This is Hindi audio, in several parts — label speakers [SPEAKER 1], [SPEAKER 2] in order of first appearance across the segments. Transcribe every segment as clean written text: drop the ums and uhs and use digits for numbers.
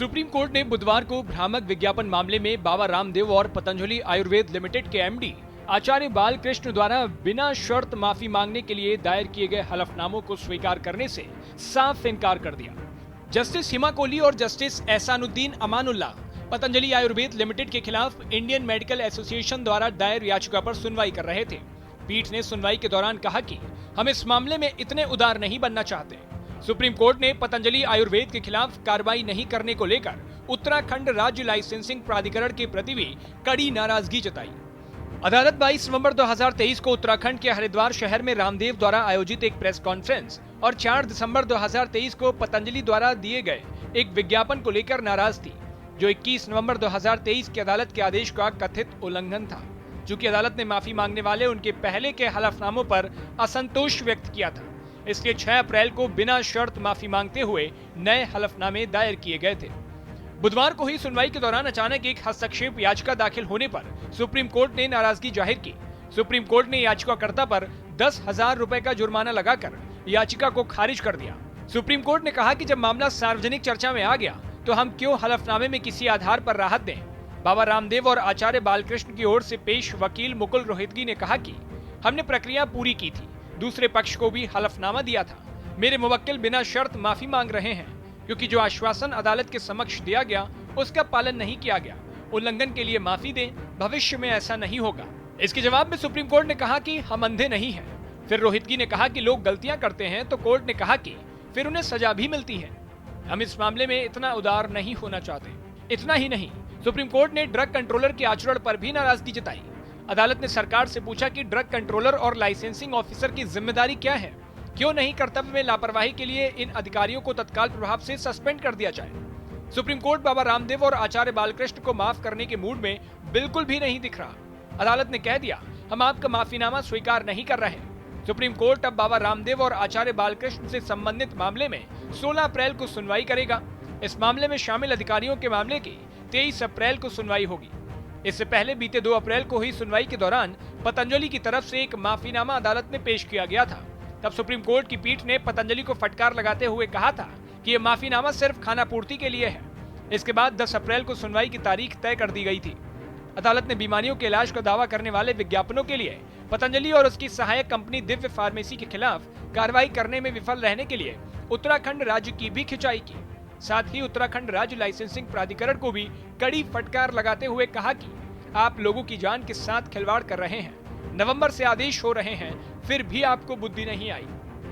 [SPEAKER 1] सुप्रीम कोर्ट ने बुधवार को भ्रामक विज्ञापन मामले में बाबा रामदेव और पतंजलि आयुर्वेद लिमिटेड के एमडी आचार्य बालकृष्ण द्वारा बिना शर्त माफी मांगने के लिए दायर किए गए हलफनामों को स्वीकार करने से साफ इनकार कर दिया। जस्टिस हिमा कोहली और जस्टिस एहसानुद्दीन अमानुल्लाह पतंजलि आयुर्वेद लिमिटेड के खिलाफ इंडियन मेडिकल एसोसिएशन द्वारा दायर याचिका पर सुनवाई कर रहे थे। पीठ ने सुनवाई के दौरान कहा कि हम इस मामले में इतने उदार नहीं बनना चाहते। सुप्रीम कोर्ट ने पतंजलि आयुर्वेद के खिलाफ कार्रवाई नहीं करने को लेकर उत्तराखंड राज्य लाइसेंसिंग प्राधिकरण के प्रति भी कड़ी नाराजगी जताई। अदालत 22 नवंबर 2023 को उत्तराखंड के हरिद्वार शहर में रामदेव द्वारा आयोजित एक प्रेस कॉन्फ्रेंस और 4 दिसंबर 2023 को पतंजलि द्वारा दिए गए एक विज्ञापन को लेकर नाराज थी, जो 21 नवंबर 2023 की अदालत के आदेश का कथित उल्लंघन था। चूंकि अदालत ने माफी मांगने वाले उनके पहले के हलफनामों पर असंतोष व्यक्त किया था, इसलिए 6 अप्रैल को बिना शर्त माफी मांगते हुए नए हलफनामे दायर किए गए थे। बुधवार को हुई सुनवाई के दौरान अचानक एक हस्तक्षेप याचिका दाखिल होने पर सुप्रीम कोर्ट ने नाराजगी जाहिर की। सुप्रीम कोर्ट ने याचिकाकर्ता पर 10,000 रुपए का जुर्माना लगाकर याचिका को खारिज कर दिया। सुप्रीम कोर्ट ने कहा कि जब मामला सार्वजनिक चर्चा में आ गया तो हम क्यों हलफनामे में किसी आधार पर राहत दें। बाबा रामदेव और आचार्य बालकृष्ण की ओर से पेश वकील मुकुल रोहितगी ने कहा कि हमने प्रक्रिया पूरी की थी, दूसरे पक्ष को भी हलफनामा दिया था। मेरे मुवक्किल बिना शर्त माफी मांग रहे हैं क्योंकि जो आश्वासन अदालत के समक्ष दिया गया उसका पालन नहीं किया गया। उल्लंघन के लिए माफी दें, भविष्य में ऐसा नहीं होगा। इसके जवाब में सुप्रीम कोर्ट ने कहा कि हम अंधे नहीं हैं। फिर रोहितगी ने कहा कि लोग गलतियां करते हैं तो कोर्ट ने कहा कि फिर उन्हें सजा भी मिलती है। हम इस मामले में इतना उदार नहीं होना चाहते। इतना ही नहीं, सुप्रीम कोर्ट ने ड्रग कंट्रोलर के आचरण पर भी नाराजगी जताई। अदालत ने सरकार से पूछा कि ड्रग कंट्रोलर और लाइसेंसिंग ऑफिसर की जिम्मेदारी क्या है, क्यों नहीं कर्तव्य में लापरवाही के लिए इन अधिकारियों को तत्काल प्रभाव से सस्पेंड कर दिया जाए। सुप्रीम कोर्ट बाबा रामदेव और आचार्य बालकृष्ण को माफ करने के मूड में बिल्कुल भी नहीं दिख रहा। अदालत ने कह दिया, हम आपका माफीनामा स्वीकार नहीं कर रहे। सुप्रीम कोर्ट अब बाबा रामदेव और आचार्य बालकृष्ण से संबंधित मामले में 16 अप्रैल को सुनवाई करेगा। इस मामले में शामिल अधिकारियों के मामले की 23 अप्रैल को सुनवाई होगी। इससे पहले बीते 2 अप्रैल को हुई सुनवाई के दौरान पतंजलि की तरफ से एक माफीनामा अदालत में पेश किया गया था। तब सुप्रीम कोर्ट की पीठ ने पतंजलि को फटकार लगाते हुए कहा था कि यह माफीनामा सिर्फ खाना पूर्ति के लिए है। इसके बाद 10 अप्रैल को सुनवाई की तारीख तय कर दी गई थी। अदालत ने बीमारियों के इलाज का दावा करने वाले विज्ञापनों के लिए पतंजलि और उसकी सहायक कंपनी दिव्य फार्मेसी के खिलाफ कार्रवाई करने में विफल रहने के लिए उत्तराखंड राज्य की भी खिंचाई की। साथ ही उत्तराखंड राज्य लाइसेंसिंग प्राधिकरण को भी कड़ी फटकार लगाते हुए कहा कि आप लोगों की जान के साथ खिलवाड़ कर रहे हैं। नवंबर से आदेश हो रहे हैं, फिर भी आपको बुद्धि नहीं आई।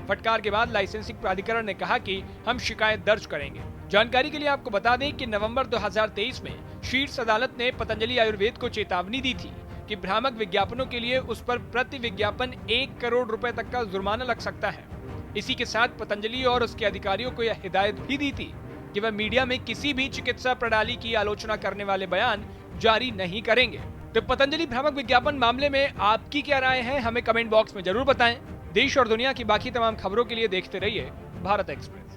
[SPEAKER 1] फटकार के बाद लाइसेंसिंग प्राधिकरण ने कहा कि हम शिकायत दर्ज करेंगे। जानकारी के लिए आपको बता दें कि नवंबर 2023 में शीर्ष अदालत ने पतंजलि आयुर्वेद को चेतावनी दी थी कि भ्रामक विज्ञापनों के लिए उस पर प्रति विज्ञापन 1 करोड़ रुपए तक का जुर्माना लग सकता है। इसी के साथ पतंजलि और उसके अधिकारियों को यह हिदायत भी दी थी कि वह मीडिया में किसी भी चिकित्सा प्रणाली की आलोचना करने वाले बयान जारी नहीं करेंगे। तो पतंजलि भ्रामक विज्ञापन मामले में आपकी क्या राय है, हमें कमेंट बॉक्स में जरूर बताएं। देश और दुनिया की बाकी तमाम खबरों के लिए देखते रहिए भारत एक्सप्रेस।